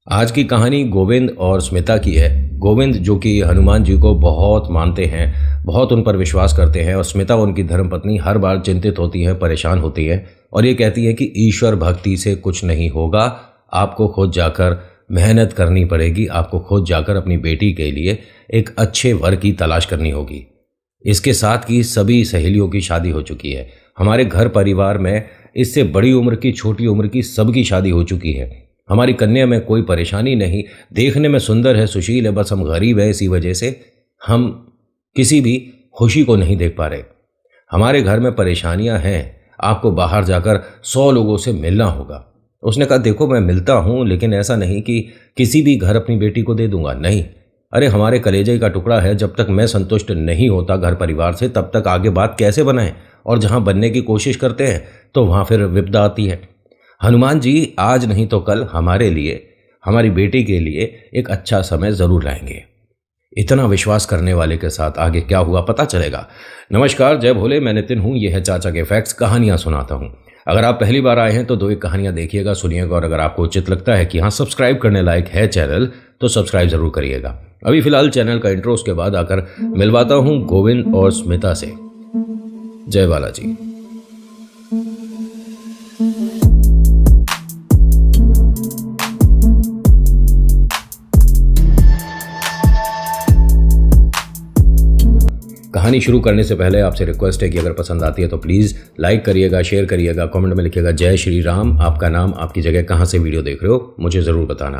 आज की कहानी गोविंद और स्मिता की है। गोविंद जो कि हनुमान जी को बहुत मानते हैं, बहुत उन पर विश्वास करते हैं, और स्मिता उनकी धर्मपत्नी हर बार चिंतित होती हैं, परेशान होती हैं और ये कहती है कि ईश्वर भक्ति से कुछ नहीं होगा, आपको खुद जाकर मेहनत करनी पड़ेगी, आपको खुद जाकर अपनी बेटी के लिए एक अच्छे वर की तलाश करनी होगी। इसके साथ ही सभी सहेलियों की शादी हो चुकी है। हमारे घर परिवार में इससे बड़ी उम्र की, छोटी उम्र की सबकी शादी हो चुकी है। हमारी कन्या में कोई परेशानी नहीं, देखने में सुंदर है, सुशील है, बस हम गरीब है, इसी वजह से हम किसी भी खुशी को नहीं देख पा रहे। हमारे घर में परेशानियां हैं, आपको बाहर जाकर 100 लोगों से मिलना होगा। उसने कहा देखो मैं मिलता हूं, लेकिन ऐसा नहीं कि किसी भी घर अपनी बेटी को दे दूंगा, नहीं। अरे हमारे कलेजे का टुकड़ा है, जब तक मैं संतुष्ट नहीं होता घर परिवार से तब तक आगे बात कैसे बनाएं, और जहां बनने की कोशिश करते हैं तो वहां फिर विपदा आती है। हनुमान जी आज नहीं तो कल हमारे लिए, हमारी बेटी के लिए एक अच्छा समय जरूर लाएंगे। इतना विश्वास करने वाले के साथ आगे क्या हुआ पता चलेगा। नमस्कार, जय भोले, मैं नितिन हूं, यह है चाचा के फैक्ट्स, कहानियां सुनाता हूं। अगर आप पहली बार आए हैं तो 2 एक कहानियां देखिएगा, सुनिएगा, और अगर आपको उचित लगता है कि हाँ सब्सक्राइब करने लायक है चैनल तो सब्सक्राइब जरूर करिएगा। अभी फिलहाल चैनल का इंट्रो, उसके बाद आकर मिलवाता हूं गोविंद और स्मिता से। जय बालाजी। कहानी शुरू करने से पहले आपसे रिक्वेस्ट है कि अगर पसंद आती है तो प्लीज़ लाइक करिएगा, शेयर करिएगा, कमेंट में लिखिएगा जय श्री राम, आपका नाम, आपकी जगह, कहाँ से वीडियो देख रहे हो मुझे ज़रूर बताना।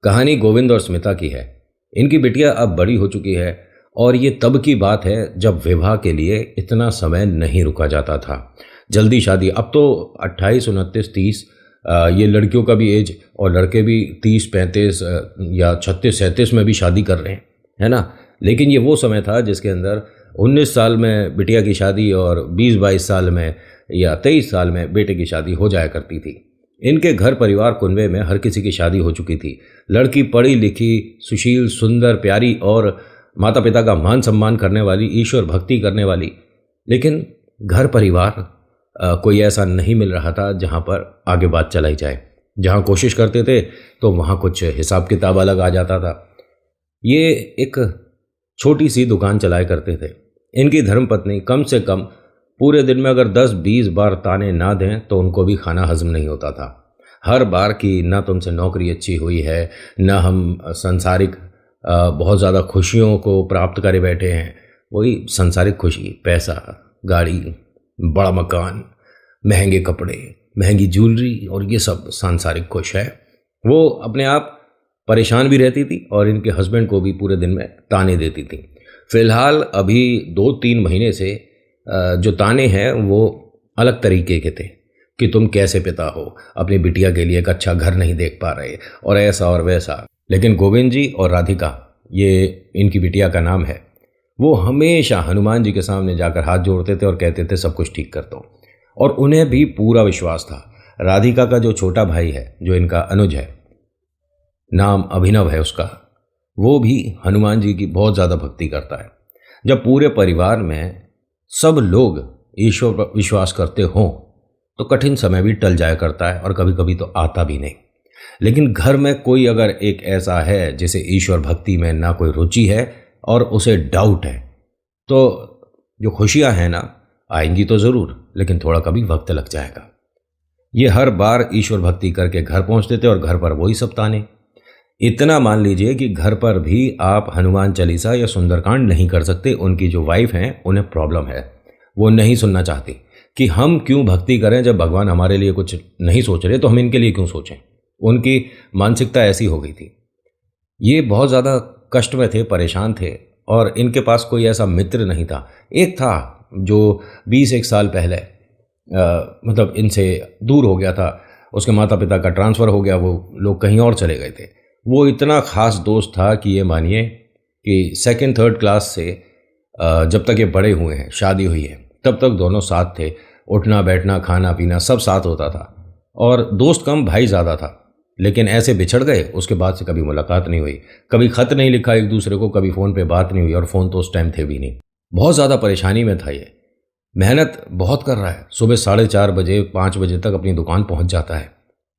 कहानी गोविंद और स्मिता की है। इनकी बिटिया अब बड़ी हो चुकी है और ये तब की बात है जब विवाह के लिए इतना समय नहीं रुका जाता था। जल्दी शादी, अब तो 28, 29, 30 ये लड़कियों का भी एज, और लड़के भी 30, 35 या 36, 37 में भी शादी कर रहे हैं, है ना। लेकिन ये वो समय था जिसके अंदर 19 साल में बिटिया की शादी और 20-22 साल में या 23 साल में बेटे की शादी हो जाया करती थी। इनके घर परिवार कुनबे में हर किसी की शादी हो चुकी थी। लड़की पढ़ी लिखी, सुशील, सुंदर, प्यारी और माता पिता का मान सम्मान करने वाली, ईश्वर भक्ति करने वाली। लेकिन घर परिवार कोई ऐसा नहीं मिल रहा था जहाँ पर आगे बात चलाई जाए। जहाँ कोशिश करते थे तो वहाँ कुछ हिसाब किताब अलग आ जाता था। ये एक छोटी सी दुकान चलाया करते थे। इनकी धर्मपत्नी कम से कम पूरे दिन में अगर 10-20 बार ताने ना दें तो उनको भी खाना हजम नहीं होता था। हर बार कि ना तुमसे नौकरी अच्छी हुई है, ना हम सांसारिक बहुत ज़्यादा खुशियों को प्राप्त करे बैठे हैं। वही सांसारिक खुशी, पैसा, गाड़ी, बड़ा मकान, महंगे कपड़े, महंगी ज्वेलरी, और ये सब सांसारिक खुश है। वो अपने आप परेशान भी रहती थी और इनके हस्बैंड को भी पूरे दिन में ताने देती थी। फिलहाल अभी 2-3 महीने से जो ताने हैं वो अलग तरीके के थे कि तुम कैसे पिता हो, अपनी बिटिया के लिए एक अच्छा घर नहीं देख पा रहे, और ऐसा और वैसा। लेकिन गोविंद जी और राधिका, ये इनकी बिटिया का नाम है, वो हमेशा हनुमान जी के सामने जाकर हाथ जोड़ते थे और कहते थे सब कुछ ठीक कर दो, और उन्हें भी पूरा विश्वास था। राधिका का जो छोटा भाई है, जो इनका अनुज है, नाम अभिनव है उसका, वो भी हनुमान जी की बहुत ज़्यादा भक्ति करता है। जब पूरे परिवार में सब लोग ईश्वर पर विश्वास करते हों तो कठिन समय भी टल जाया करता है, और कभी कभी तो आता भी नहीं। लेकिन घर में कोई अगर एक ऐसा है जिसे ईश्वर भक्ति में ना कोई रुचि है और उसे डाउट है, तो जो खुशियां हैं ना, आएंगी तो ज़रूर, लेकिन थोड़ा कभी वक्त लग जाएगा। ये हर बार ईश्वर भक्ति करके घर पहुंचते थे और घर पर वही सब ताने। इतना मान लीजिए कि घर पर भी आप हनुमान चालीसा या सुंदरकांड नहीं कर सकते। उनकी जो वाइफ हैं उन्हें प्रॉब्लम है, वो नहीं सुनना चाहती कि हम क्यों भक्ति करें, जब भगवान हमारे लिए कुछ नहीं सोच रहे तो हम इनके लिए क्यों सोचें। उनकी मानसिकता ऐसी हो गई थी। ये बहुत ज़्यादा कष्ट में थे, परेशान थे, और इनके पास कोई ऐसा मित्र नहीं था। एक था जो 20-1 साल पहले मतलब इनसे दूर हो गया था, उसके माता पिता का ट्रांसफ़र हो गया, वो लोग कहीं और चले गए थे। वो इतना ख़ास दोस्त था कि ये मानिए कि 2nd-3rd क्लास से जब तक ये बड़े हुए हैं, शादी हुई है, तब तक दोनों साथ थे। उठना बैठना, खाना पीना सब साथ होता था, और दोस्त कम भाई ज़्यादा था। लेकिन ऐसे बिछड़ गए, उसके बाद से कभी मुलाकात नहीं हुई, कभी ख़त नहीं लिखा एक दूसरे को, कभी फ़ोन पे बात नहीं हुई, और फ़ोन तो उस टाइम थे भी नहीं। बहुत ज़्यादा परेशानी में था ये। मेहनत बहुत कर रहा है, सुबह 4:30 बजे 5 बजे तक अपनी दुकान पहुँच जाता है।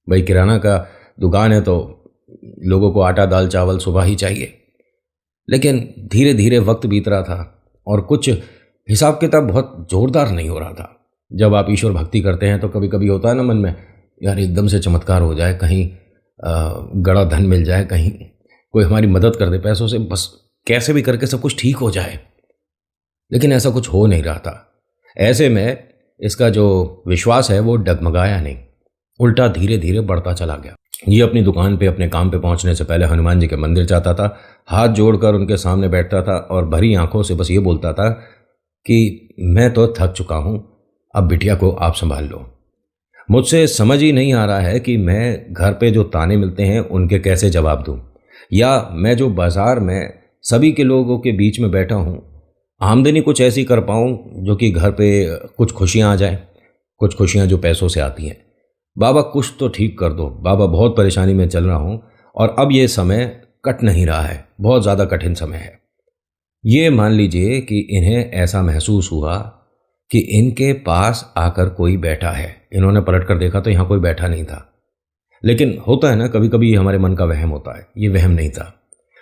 भाई किराना का दुकान है तो लोगों को आटा दाल चावल सुबह ही चाहिए। लेकिन धीरे धीरे वक्त बीत रहा था और कुछ हिसाब किताब बहुत ज़ोरदार नहीं हो रहा था। जब आप ईश्वर भक्ति करते हैं तो कभी कभी होता है ना मन में, यार एकदम से चमत्कार हो जाए, कहीं गड़ा धन मिल जाए, कहीं कोई हमारी मदद कर दे पैसों से, बस कैसे भी करके सब कुछ ठीक हो जाए। लेकिन ऐसा कुछ हो नहीं रहा था। ऐसे में इसका जो विश्वास है वो डगमगाया नहीं, उल्टा धीरे धीरे बढ़ता चला गया। ये अपनी दुकान पे अपने काम पे पहुंचने से पहले हनुमान जी के मंदिर जाता था, हाथ जोड़कर उनके सामने बैठता था और भरी आंखों से बस ये बोलता था कि मैं तो थक चुका हूं, अब बिटिया को आप संभाल लो। मुझसे समझ ही नहीं आ रहा है कि मैं घर पे जो ताने मिलते हैं उनके कैसे जवाब दूं, या मैं जो बाजार में सभी के लोगों के बीच में बैठा हूं आमदनी कुछ ऐसी कर पाऊं जो कि घर पे कुछ खुशियां आ जाएं, कुछ खुशियां जो पैसों से आती हैं। बाबा कुछ तो ठीक कर दो, बाबा बहुत परेशानी में चल रहा हूं और अब ये समय कट नहीं रहा है, बहुत ज़्यादा कठिन समय है। ये मान लीजिए कि इन्हें ऐसा महसूस हुआ कि इनके पास आकर कोई बैठा है। इन्होंने पलट कर देखा तो यहाँ कोई बैठा नहीं था। लेकिन होता है ना, कभी कभी हमारे मन का वहम होता है। ये वहम नहीं था,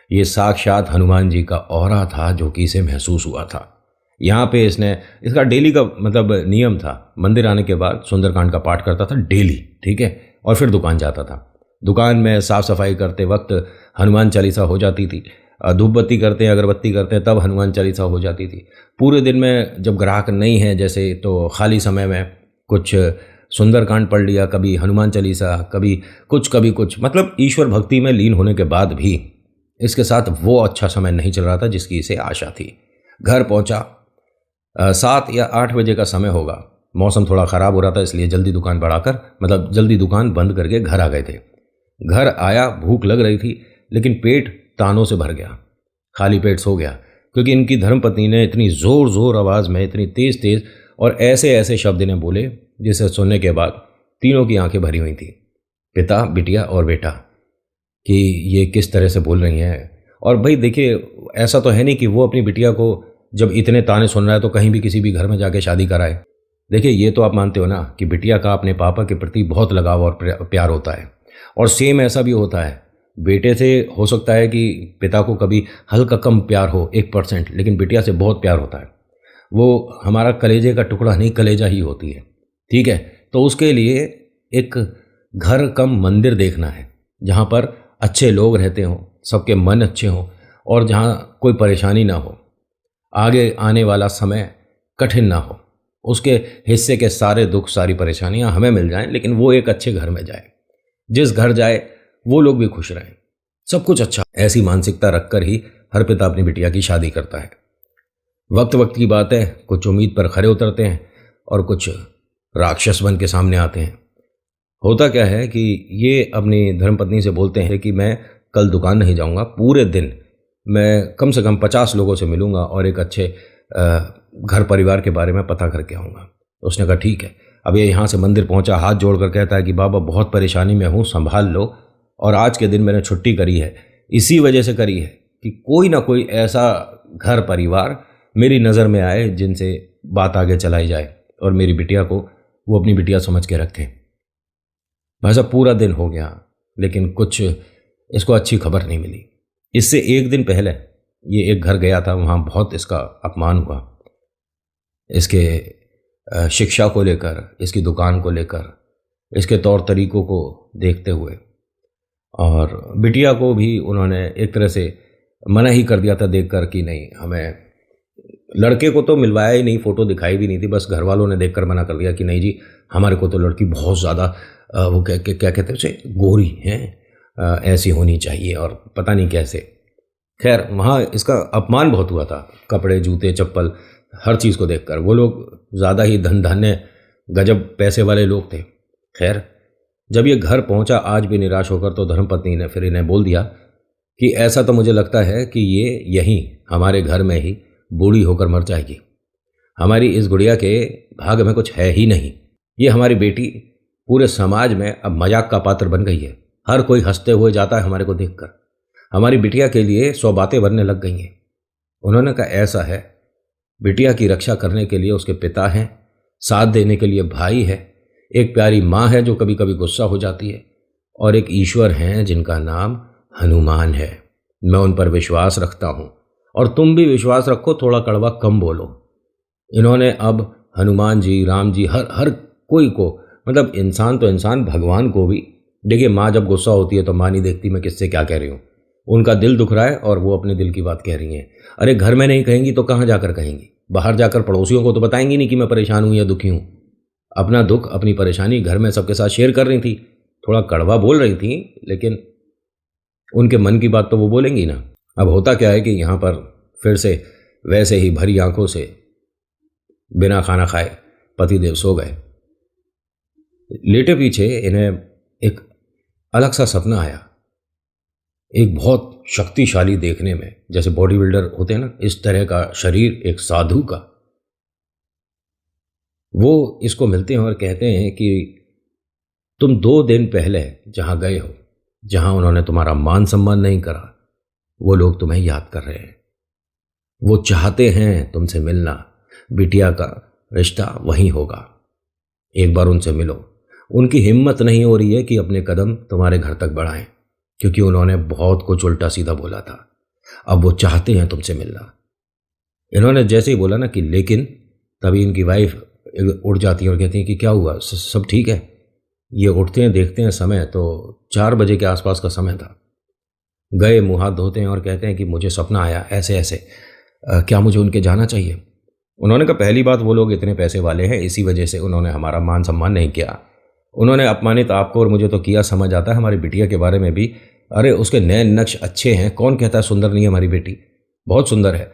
ये साक्षात हनुमान जी का ऑरा था जो कि इसे महसूस हुआ था। यहाँ पे इसका डेली का मतलब नियम था, मंदिर आने के बाद सुंदरकांड का पाठ करता था डेली, ठीक है, और फिर दुकान जाता था। दुकान में साफ सफाई करते वक्त हनुमान चालीसा हो जाती थी, धूप बत्ती करते हैं अगरबत्ती करते हैं तब हनुमान चालीसा हो जाती थी। पूरे दिन में जब ग्राहक नहीं है जैसे, तो खाली समय में कुछ सुंदरकांड पढ़ लिया, कभी हनुमान चालीसा, कभी कुछ, मतलब ईश्वर भक्ति में लीन होने के बाद भी इसके साथ वो अच्छा समय नहीं चल रहा था जिसकी इसे आशा थी। घर पहुंचा, 7 या 8 बजे का समय होगा। मौसम थोड़ा ख़राब हो रहा था, इसलिए जल्दी दुकान बढ़ाकर, मतलब जल्दी दुकान बंद करके घर आ गए थे। घर आया, भूख लग रही थी लेकिन पेट तानों से भर गया, खाली पेट सो गया, क्योंकि इनकी धर्मपत्नी ने इतनी ज़ोर आवाज़ में, इतनी तेज़ और ऐसे शब्द इन्हें बोले जिसे सुनने के बाद तीनों की आंखें भरी हुई थी, पिता, बिटिया और बेटा, कि ये किस तरह से बोल रही हैं। और भाई देखिए, ऐसा तो है नहीं कि वो अपनी बिटिया को जब इतने ताने सुन रहा है तो कहीं भी किसी भी घर में जाके शादी कराए। देखिए, ये तो आप मानते हो ना कि बिटिया का अपने पापा के प्रति बहुत लगाव और प्यार होता है, और सेम ऐसा भी होता है बेटे से। हो सकता है कि पिता को कभी हल्का कम प्यार हो, 1%, लेकिन बिटिया से बहुत प्यार होता है। वो हमारा कलेजे का टुकड़ा नहीं, कलेजा ही होती है, ठीक है। तो उसके लिए एक घर कम मंदिर देखना है जहाँ पर अच्छे लोग रहते हों, सबके मन अच्छे हों और जहाँ कोई परेशानी ना हो, आगे आने वाला समय कठिन ना हो, उसके हिस्से के सारे दुख सारी परेशानियां हमें मिल जाएं, लेकिन वो एक अच्छे घर में जाए, जिस घर जाए वो लोग भी खुश रहें, सब कुछ अच्छा। ऐसी मानसिकता रखकर ही हर पिता अपनी बिटिया की शादी करता है। वक्त वक्त की बात है, कुछ उम्मीद पर खरे उतरते हैं और कुछ राक्षस बन के सामने आते हैं। होता क्या है कि ये अपनी धर्मपत्नी से बोलते हैं कि मैं कल दुकान नहीं जाऊंगा, पूरे दिन मैं कम से कम 50 लोगों से मिलूंगा और एक अच्छे घर परिवार के बारे में पता करके आऊँगा। उसने कहा ठीक है। अब ये यहाँ से मंदिर पहुँचा, हाथ जोड़कर कहता है कि बाबा बहुत परेशानी में हूँ, संभाल लो, और आज के दिन मैंने छुट्टी करी है, इसी वजह से करी है कि कोई ना कोई ऐसा घर परिवार मेरी नज़र में आए जिनसे बात आगे चलाई जाए और मेरी बिटिया को वो अपनी बिटिया समझ के रखें। भाई साहब, पूरा दिन हो गया लेकिन कुछ इसको अच्छी खबर नहीं मिली। इससे एक दिन पहले ये एक घर गया था, वहाँ बहुत इसका अपमान हुआ, इसके शिक्षा को लेकर, इसकी दुकान को लेकर, इसके तौर तरीकों को देखते हुए, और बिटिया को भी उन्होंने एक तरह से मना ही कर दिया था देखकर कि नहीं, हमें लड़के को तो मिलवाया ही नहीं, फ़ोटो दिखाई भी नहीं थी, बस घर वालों ने देखकर मना कर दिया कि नहीं जी, हमारे को तो लड़की बहुत ज़्यादा वो क्या कहते हैं उसे, गोरी हैं, ऐसी होनी चाहिए, और पता नहीं कैसे। खैर, वहाँ इसका अपमान बहुत हुआ था, कपड़े, जूते, चप्पल, हर चीज़ को देखकर। वो लोग ज़्यादा ही धन धान्य, गजब पैसे वाले लोग थे। खैर, जब ये घर पहुँचा आज भी निराश होकर, तो धर्मपत्नी ने फिर इन्हें बोल दिया कि ऐसा तो मुझे लगता है कि ये यहीं हमारे घर में ही बूढ़ी होकर मर जाएगी। हमारी इस गुड़िया के भाग में कुछ है ही नहीं। ये हमारी बेटी पूरे समाज में अब मजाक का पात्र बन गई है, हर कोई हंसते हुए जाता है हमारे को देखकर। हमारी बिटिया के लिए 100 बातें बनने लग गई हैं। उन्होंने कहा ऐसा है, बिटिया की रक्षा करने के लिए उसके पिता हैं, साथ देने के लिए भाई है, एक प्यारी माँ है जो कभी कभी गुस्सा हो जाती है, और एक ईश्वर हैं जिनका नाम हनुमान है, मैं उन पर विश्वास रखता हूँ और तुम भी विश्वास रखो, थोड़ा कड़वा कम बोलो। इन्होंने अब हनुमान जी, राम जी, हर हर कोई को, मतलब इंसान तो इंसान, भगवान को भी। देखिए, माँ जब गुस्सा होती है तो माँ नहीं देखती मैं किससे क्या कह रही हूँ। उनका दिल दुख रहा है और वो अपने दिल की बात कह रही हैं। अरे घर में नहीं कहेंगी तो कहाँ जाकर कहेंगी? बाहर जाकर पड़ोसियों को तो बताएंगी नहीं कि मैं परेशान हूँ या दुखी हूँ। अपना दुख, अपनी परेशानी घर में सबके साथ शेयर कर रही थी। थोड़ा कड़वा बोल रही थी, लेकिन उनके मन की बात तो वो बोलेंगी ना। अब होता क्या है कि यहाँ पर फिर से वैसे ही भरी आंखों से बिना खाना खाए पतिदेव सो गए। लेटे पीछे इन्हें एक अलग सा सपना आया, एक बहुत शक्तिशाली, देखने में जैसे बॉडी बिल्डर होते हैं ना, इस तरह का शरीर, एक साधु का। वो इसको मिलते हैं और कहते हैं कि तुम 2 दिन पहले जहां गए हो, जहां उन्होंने तुम्हारा मान सम्मान नहीं करा, वो लोग तुम्हें याद कर रहे हैं। वो चाहते हैं तुमसे मिलना, बिटिया का रिश्ता वहीं होगा। एक बार उनसे मिलो। उनकी हिम्मत नहीं हो रही है कि अपने कदम तुम्हारे घर तक बढ़ाएं, क्योंकि उन्होंने बहुत कुछ उल्टा सीधा बोला था। अब वो चाहते हैं तुमसे मिलना। इन्होंने जैसे ही बोला ना कि लेकिन, तभी इनकी वाइफ उठ जाती है और कहती है कि क्या हुआ, सब ठीक है? ये उठते हैं, देखते हैं समय तो 4 बजे के आसपास का समय था। गए, मुँह हाथ धोते हैं और कहते हैं कि मुझे सपना आया ऐसे ऐसे, क्या मुझे उनके जाना चाहिए? उन्होंने कहा पहली बात, वो लोग इतने पैसे वाले हैं, इसी वजह से उन्होंने हमारा मान सम्मान नहीं किया। उन्होंने अपमानित आपको और मुझे तो किया, समझ आता है, हमारी बिटिया के बारे में भी। अरे उसके नए नक्श अच्छे हैं, कौन कहता है सुंदर नहीं है? हमारी बेटी बहुत सुंदर है।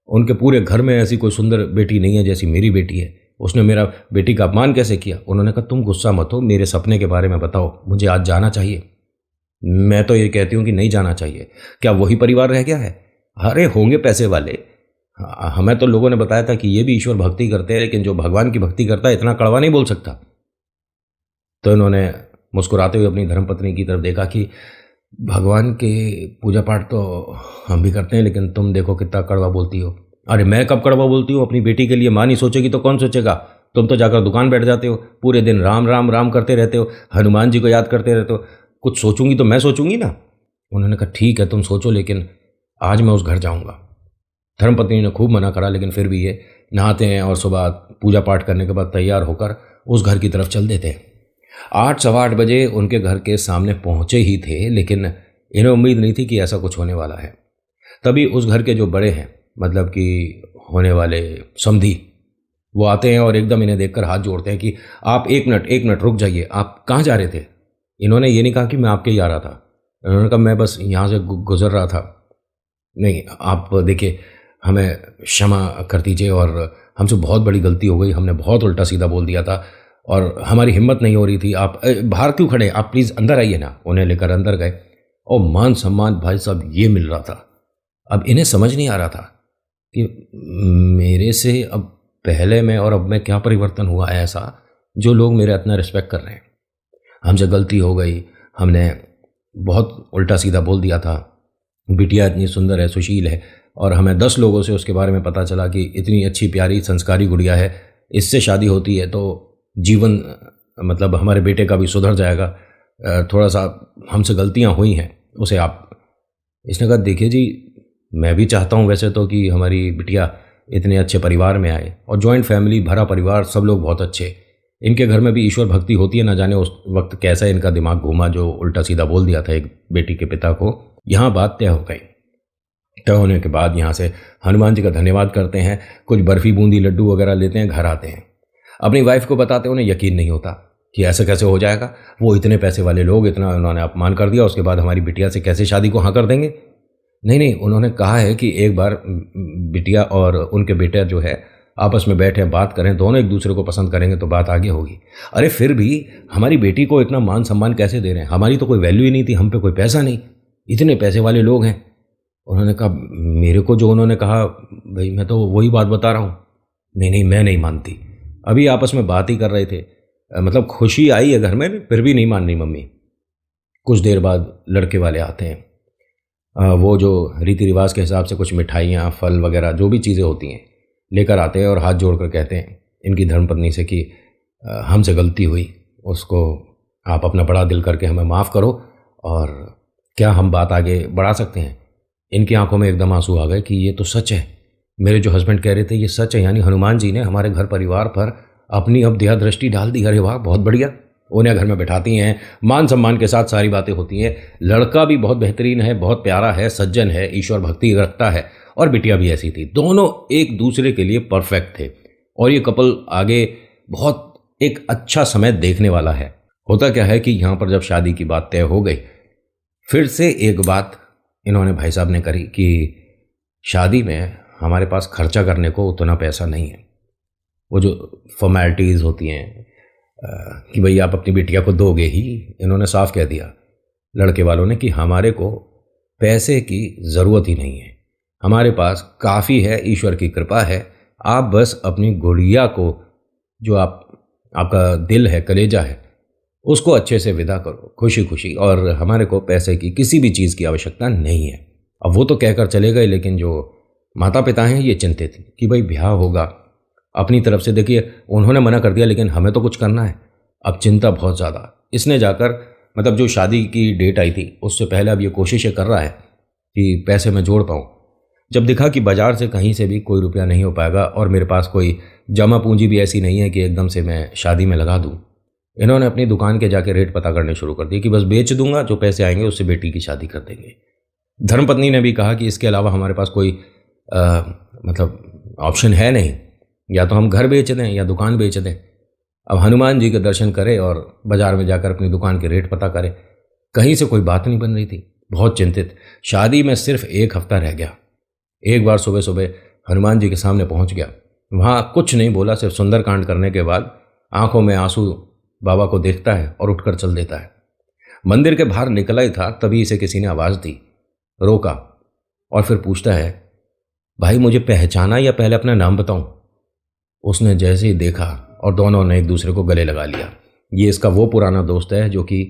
उनके पूरे घर में ऐसी कोई सुंदर बेटी नहीं है जैसी मेरी बेटी है। उसने मेरा बेटी का अपमान कैसे किया? उन्होंने कहा तुम गुस्सा मत हो, मेरे सपने के बारे में बताओ, मुझे आज जाना चाहिए। मैं तो ये कहती हूँ कि नहीं जाना चाहिए। क्या वही परिवार रह गया है? अरे होंगे पैसे वाले। हमें तो लोगों ने बताया था कि ये भी ईश्वर भक्ति करते हैं, लेकिन जो भगवान की भक्ति करता है इतना कड़वा नहीं बोल सकता। तो इन्होंने मुस्कुराते हुए अपनी धर्मपत्नी की तरफ देखा कि भगवान के पूजा पाठ तो हम भी करते हैं, लेकिन तुम देखो कितना कड़वा बोलती हो। अरे मैं कब कड़वा बोलती हूँ? अपनी बेटी के लिए माँ नहीं सोचेगी तो कौन सोचेगा? तुम तो जाकर दुकान बैठ जाते हो, पूरे दिन राम राम राम करते रहते हो, हनुमान जी को याद करते रहते हो। कुछ सोचूंगी तो मैं सोचूंगी ना। उन्होंने कहा ठीक है तुम सोचो, लेकिन आज मैं उस घर जाऊंगा। धर्मपत्नी ने खूब मना करा, लेकिन फिर भी ये नहाते हैं और सुबह पूजा पाठ करने के बाद तैयार होकर उस घर की तरफ चल देते हैं। 8 सवा 8 बजे उनके घर के सामने पहुंचे ही थे, लेकिन इन्हें उम्मीद नहीं थी कि ऐसा कुछ होने वाला है। तभी उस घर के जो बड़े हैं, मतलब कि होने वाले समधी, वो आते हैं और एकदम इन्हें देखकर हाथ जोड़ते हैं कि आप एक मिनट रुक जाइए, आप कहाँ जा रहे थे? इन्होंने ये नहीं कहा कि मैं आपके ही आ रहा था। इन्होंने कहा मैं बस यहाँ से गुजर रहा था। नहीं, आप देखिए, हमें क्षमा कर दीजिए और हमसे बहुत बड़ी गलती हो गई, हमने बहुत उल्टा सीधा बोल दिया था और हमारी हिम्मत नहीं हो रही थी। आप बाहर क्यों खड़े, आप प्लीज़ अंदर आइए ना। उन्हें लेकर अंदर गए और मान सम्मान भाई साहब ये मिल रहा था। अब इन्हें समझ नहीं आ रहा था कि मेरे से अब पहले में और अब में क्या परिवर्तन हुआ है ऐसा, जो लोग मेरे इतना रिस्पेक्ट कर रहे हैं। हमसे गलती हो गई, हमने बहुत उल्टा सीधा बोल दिया था। बिटिया इतनी सुंदर है, सुशील है, और हमें 10 लोगों से उसके बारे में पता चला कि इतनी अच्छी प्यारी संस्कारी गुड़िया है, इससे शादी होती है तो जीवन, मतलब हमारे बेटे का भी सुधर जाएगा। थोड़ा सा हमसे गलतियां हुई हैं, उसे आप। इसने कहा देखिए जी, मैं भी चाहता हूं वैसे तो कि हमारी बिटिया इतने अच्छे परिवार में आए, और जॉइंट फैमिली, भरा परिवार, सब लोग बहुत अच्छे। इनके घर में भी ईश्वर भक्ति होती है, ना जाने उस वक्त कैसा इनका दिमाग घूमा जो उल्टा सीधा बोल दिया था एक बेटी के पिता को। यहाँ बात तय हो गई। तय होने के बाद यहाँ से हनुमान जी का धन्यवाद करते हैं, कुछ बर्फी बूंदी लड्डू वगैरह लेते हैं, घर आते हैं। अपनी वाइफ को बताते, उन्हें यकीन नहीं होता कि ऐसा कैसे हो जाएगा। वो इतने पैसे वाले लोग, इतना उन्होंने अपमान कर दिया, उसके बाद हमारी बिटिया से कैसे शादी को हाँ कर देंगे? नहीं, उन्होंने कहा है कि एक बार बिटिया और उनके बेटे जो है आपस में बैठे बात करें, दोनों एक दूसरे को पसंद करेंगे तो बात आगे होगी। अरे फिर भी हमारी बेटी को इतना मान सम्मान कैसे दे रहे हैं? हमारी तो कोई वैल्यू ही नहीं थी, हम पे कोई पैसा नहीं, इतने पैसे वाले लोग हैं। उन्होंने कहा मेरे को जो उन्होंने कहा, भाई मैं तो वही बात बता रहा हूँ। नहीं, मैं नहीं मानती। अभी आपस में बात ही कर रहे थे, मतलब खुशी आई है घर में, फिर भी नहीं मान रही मम्मी। कुछ देर बाद लड़के वाले आते हैं। वो जो रीति रिवाज के हिसाब से कुछ मिठाइयाँ, फल वगैरह जो भी चीज़ें होती हैं लेकर आते हैं और हाथ जोड़कर कहते हैं इनकी धर्मपत्नी से कि हमसे गलती हुई, उसको आप अपना बड़ा दिल करके हमें माफ़ करो और क्या हम बात आगे बढ़ा सकते हैं? इनकी आंखों में एकदम आंसू आ गए कि ये तो सच है, मेरे जो हस्बैंड कह रहे थे ये सच है, यानी हनुमान जी ने हमारे घर परिवार पर अपनी अब दया दृष्टि डाल दी। अरे वाह, बहुत बढ़िया। उन्हें घर में बैठाती हैं, मान सम्मान के साथ सारी बातें होती हैं। लड़का भी बहुत बेहतरीन है, बहुत प्यारा है, सज्जन है, ईश्वर भक्ति रखता है, और बिटिया भी ऐसी थी। दोनों एक दूसरे के लिए परफेक्ट थे और ये कपल आगे बहुत एक अच्छा समय देखने वाला है। होता क्या है कि यहाँ पर जब शादी की बात तय हो गई, फिर से एक बात इन्होंने भाई साहब ने करी कि शादी में हमारे पास खर्चा करने को उतना पैसा नहीं है। वो जो फॉर्मेलिटीज़ होती हैं कि भाई आप अपनी बिटिया को दोगे ही, इन्होंने साफ कह दिया लड़के वालों ने कि हमारे को पैसे की ज़रूरत ही नहीं है, हमारे पास काफ़ी है, ईश्वर की कृपा है, आप बस अपनी गुड़िया को, जो आपका दिल है, कलेजा है, उसको अच्छे से विदा करो खुशी खुशी, और हमारे को पैसे की किसी भी चीज़ की आवश्यकता नहीं है। अब वो तो कहकर चले गए, लेकिन जो माता पिता हैं ये चिंतित थे कि भाई ब्याह होगा। अपनी तरफ से देखिए उन्होंने मना कर दिया, लेकिन हमें तो कुछ करना है। अब चिंता बहुत ज़्यादा। इसने जाकर मतलब जो शादी की डेट आई थी उससे पहले अब ये कोशिशें कर रहा है कि पैसे मैं जोड़ पाऊँ। जब देखा कि बाज़ार से कहीं से भी कोई रुपया नहीं हो पाएगा और मेरे पास कोई जमा पूंजी भी ऐसी नहीं है कि एकदम से मैं शादी में लगा दूँ, इन्होंने अपनी दुकान के जाके रेट पता करने शुरू कर दिए कि बस बेच दूंगा, जो पैसे आएंगे उससे बेटी की शादी कर देंगे। धर्मपत्नी ने भी कहा कि इसके अलावा हमारे पास कोई मतलब ऑप्शन है नहीं, या तो हम घर बेच दें या दुकान बेच दें। अब हनुमान जी के दर्शन करे और बाजार में जाकर अपनी दुकान के रेट पता करे, कहीं से कोई बात नहीं बन रही थी। बहुत चिंतित। शादी में सिर्फ 1 हफ्ता रह गया। एक बार सुबह सुबह हनुमान जी के सामने पहुंच गया, वहाँ कुछ नहीं बोला, सिर्फ सुंदरकांड करने के बाद आंखों में आंसू बाबा को देखता है और उठकर चल देता है। मंदिर के बाहर निकला ही था तभी इसे किसी ने आवाज़ दी, रोका और फिर पूछता है, भाई मुझे पहचाना या पहले अपना नाम बताऊं? उसने जैसे ही देखा और दोनों ने एक दूसरे को गले लगा लिया। ये इसका वो पुराना दोस्त है जो कि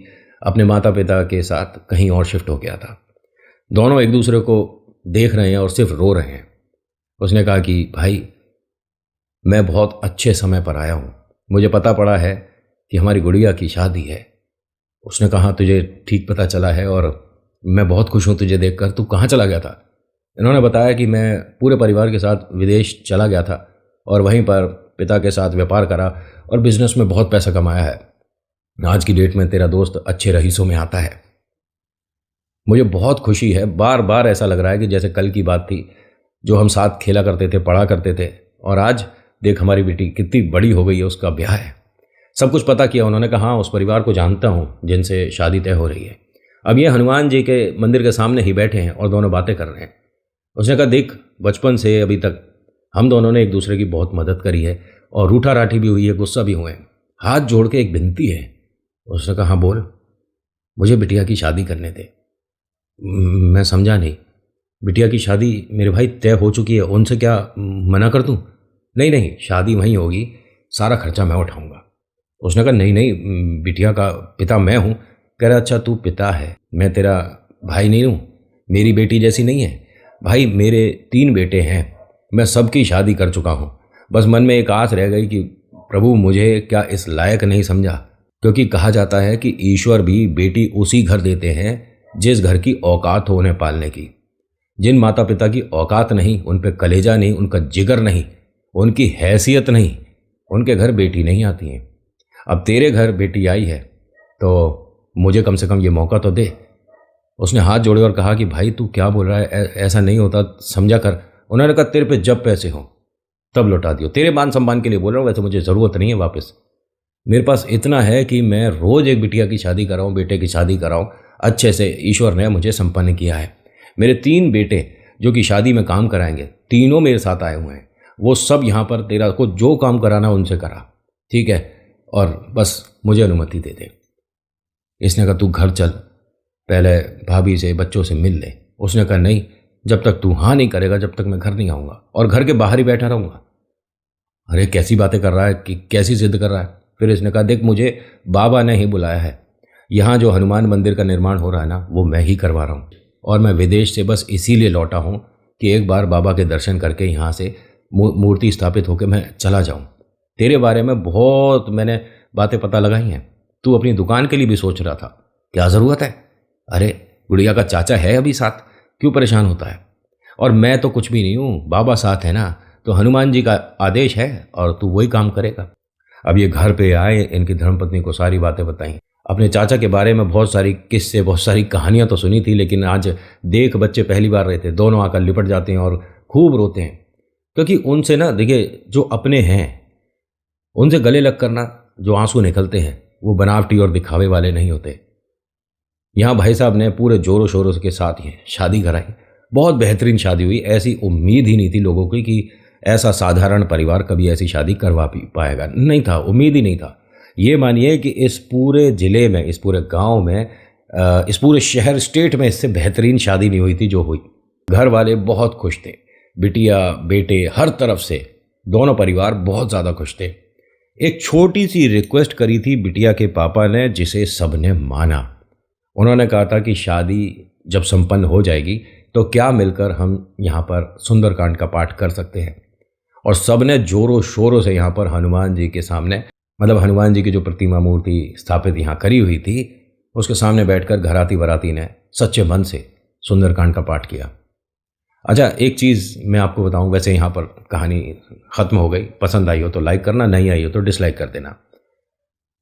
अपने माता पिता के साथ कहीं और शिफ्ट हो गया था। दोनों एक दूसरे को देख रहे हैं और सिर्फ रो रहे हैं। उसने कहा कि भाई मैं बहुत अच्छे समय पर आया हूँ, मुझे पता पड़ा है कि हमारी गुड़िया की शादी है। उसने कहा तुझे ठीक पता चला है और मैं बहुत खुश हूँ तुझे देखकर, तू कहाँ चला गया था? इन्होंने बताया कि मैं पूरे परिवार के साथ विदेश चला गया था और वहीं पर पिता के साथ व्यापार करा और बिजनेस में बहुत पैसा कमाया है। आज की डेट में तेरा दोस्त अच्छे रईसों में आता है। मुझे बहुत खुशी है, बार बार ऐसा लग रहा है कि जैसे कल की बात थी, जो हम साथ खेला करते थे, पढ़ा करते थे, और आज देख हमारी बेटी कितनी बड़ी हो गई है, उसका ब्याह है। सब कुछ पता किया। उन्होंने कहा हाँ, उस परिवार को जानता हूँ जिनसे शादी तय हो रही है। अब ये हनुमान जी के मंदिर के सामने ही बैठे हैं और दोनों बातें कर रहे हैं। उसने कहा देख, बचपन से अभी तक हम दोनों ने एक दूसरे की बहुत मदद करी है और रूठा राठी भी हुई है, गुस्सा भी हुए हैं। हाथ जोड़ के एक विनती है। उसने कहा हाँ बोल। मुझे बिटिया की शादी करने दे। मैं समझा नहीं। बिटिया की शादी मेरे भाई तय हो चुकी है, उनसे क्या मना कर दूं? नहीं नहीं, शादी वहीं होगी, सारा खर्चा मैं उठाऊंगा। उसने कहा नहीं नहीं, बिटिया का पिता मैं हूँ। कह रहा अच्छा तू पिता है, मैं तेरा भाई नहीं हूँ? मेरी बेटी जैसी नहीं है? भाई मेरे 3 बेटे हैं, मैं सबकी शादी कर चुका हूँ। बस मन में एक आस रह गई कि प्रभु मुझे क्या इस लायक नहीं समझा? क्योंकि कहा जाता है कि ईश्वर भी बेटी उसी घर देते हैं जिस घर की औकात हो उन्हें पालने की। जिन माता पिता की औकात नहीं, उन पे कलेजा नहीं, उनका जिगर नहीं, उनकी हैसियत नहीं, उनके घर बेटी नहीं आती हैं। अब तेरे घर बेटी आई है तो मुझे कम से कम ये मौका तो दे। उसने हाथ जोड़े और कहा कि भाई तू क्या बोल रहा है, ऐसा नहीं होता, समझा कर। उन्होंने कहा तेरे पे जब पैसे हो तब लौटा दियो, तेरे मान सम्मान के लिए बोल रहा हूँ, वैसे मुझे ज़रूरत नहीं है वापस। मेरे पास इतना है कि मैं रोज़ एक बिटिया की शादी कराऊँ, बेटे की शादी कराऊँ, अच्छे से ईश्वर ने मुझे संपन्न किया है। मेरे 3 बेटे जो कि शादी में काम कराएंगे, तीनों मेरे साथ आए हुए हैं, वो सब यहाँ पर तेरा को जो काम कराना उनसे करा, ठीक है? और बस मुझे अनुमति दे दे। इसने कहा तू घर चल, पहले भाभी से बच्चों से मिल ले। उसने कहा नहीं, जब तक तू हाँ नहीं करेगा जब तक मैं घर नहीं आऊँगा और घर के बाहर ही बैठा रहूँगा। अरे कैसी बातें कर रहा है, कि कैसी जिद कर रहा है? फिर इसने कहा देख, मुझे बाबा ने ही बुलाया है, यहाँ जो हनुमान मंदिर का निर्माण हो रहा है ना, वो मैं ही करवा रहा हूँ, और मैं विदेश से बस इसीलिए लौटा हूँ कि एक बार बाबा के दर्शन करके यहाँ से मूर्ति स्थापित होकर मैं चला जाऊँ। तेरे बारे में बहुत मैंने बातें पता लगाई हैं, तू अपनी दुकान के लिए भी सोच रहा था, क्या ज़रूरत है? अरे गुड़िया का चाचा है अभी साथ, क्यों परेशान होता है? और मैं तो कुछ भी नहीं हूँ, बाबा साथ है ना, तो हनुमान जी का आदेश है और तू वही काम करेगा। अब ये घर पे आए, इनकी धर्मपत्नी को सारी बातें बताई, अपने चाचा के बारे में बहुत सारी किस्से, बहुत सारी कहानियां तो सुनी थी, लेकिन आज देख बच्चे पहली बार रहे थे, दोनों आकर लिपट जाते हैं और खूब रोते हैं। क्योंकि उनसे ना, देखिए, जो अपने हैं उनसे गले लग करना जो आंसू निकलते हैं वो बनावटी और दिखावे वाले नहीं होते। यहाँ भाई साहब ने पूरे जोरों शोरों के साथ ही शादी कराई, बहुत बेहतरीन शादी हुई। ऐसी उम्मीद ही नहीं थी लोगों की कि ऐसा साधारण परिवार कभी ऐसी शादी करवा भी पाएगा, नहीं था, उम्मीद ही नहीं था। ये मानिए कि इस पूरे ज़िले में, इस पूरे गांव में, इस पूरे शहर स्टेट में इससे बेहतरीन शादी नहीं हुई थी जो हुई। घर वाले बहुत खुश थे, बिटिया बेटे हर तरफ से, दोनों परिवार बहुत ज़्यादा खुश थे। एक छोटी सी रिक्वेस्ट करी थी बिटिया के पापा ने, जिसे सबने माना। उन्होंने कहा था कि शादी जब संपन्न हो जाएगी तो क्या मिलकर हम यहाँ पर सुंदरकांड का पाठ कर सकते हैं। और सबने जोरों शोरों से यहाँ पर हनुमान जी के सामने, मतलब हनुमान जी की जो प्रतिमा मूर्ति स्थापित यहाँ करी हुई थी, उसके सामने बैठकर घराती बराती ने सच्चे मन से सुंदरकांड का पाठ किया। अच्छा, एक चीज़ मैं आपको बताऊं, वैसे यहाँ पर कहानी ख़त्म हो गई, पसंद आई हो तो लाइक करना, नहीं आई हो तो डिसलाइक कर देना।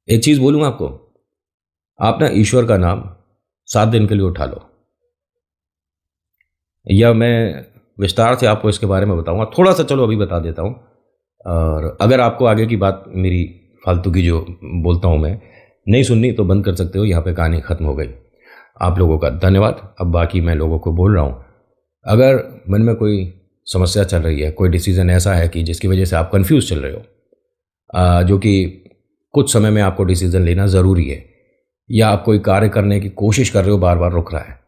एक चीज़ बोलूँ आपको, आप ना ईश्वर का नाम 7 दिन के लिए उठा लो, या मैं विस्तार से आपको इसके बारे में बताऊंगा, थोड़ा सा चलो अभी बता देता हूँ। और अगर आपको आगे की बात मेरी फालतू की जो बोलता हूँ मैं नहीं सुननी तो बंद कर सकते हो, यहाँ पे कहानी ख़त्म हो गई। आप लोगों का धन्यवाद। अब बाकी मैं लोगों को बोल रहा हूँ, अगर मन में कोई समस्या चल रही है, कोई डिसीज़न ऐसा है कि जिसकी वजह से आप कंफ्यूज चल रहे हो, जो कि कुछ समय में आपको डिसीज़न लेना ज़रूरी है, या आप कोई कार्य करने की कोशिश कर रहे हो बार बार रुक रहा है,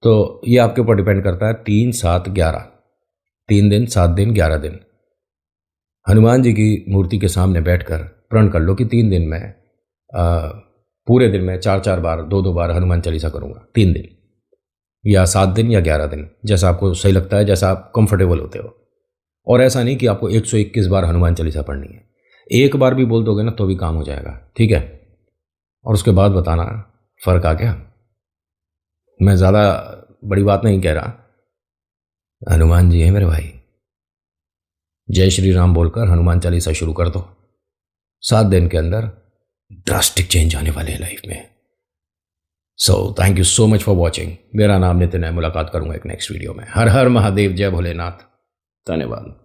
तो ये आपके ऊपर डिपेंड करता है। 3, 7, 11, 3 दिन, 7 दिन, 11 दिन हनुमान जी की मूर्ति के सामने बैठकर प्रण कर लो कि 3 दिन में, पूरे दिन में 4-4 बार, 2-2 बार हनुमान चालीसा करूँगा। 3 दिन या 7 दिन या 11 दिन, जैसा आपको सही लगता है, जैसा आप कंफर्टेबल होते हो। और ऐसा नहीं कि आपको 121 बार हनुमान चालीसा पढ़नी है, एक बार भी बोल दोगे ना तो भी काम हो जाएगा, ठीक है? और उसके बाद बताना फ़र्क आ गया। मैं ज़्यादा बड़ी बात नहीं कह रहा, हनुमान जी हैं मेरे भाई। जय श्री राम बोलकर हनुमान चालीसा शुरू कर दो, 7 दिन के अंदर ड्रास्टिक चेंज आने वाले हैं लाइफ में। So thank you so much for watching. मेरा नाम नितिन है, मुलाकात करूंगा एक नेक्स्ट वीडियो में। हर हर महादेव, जय भोलेनाथ, धन्यवाद।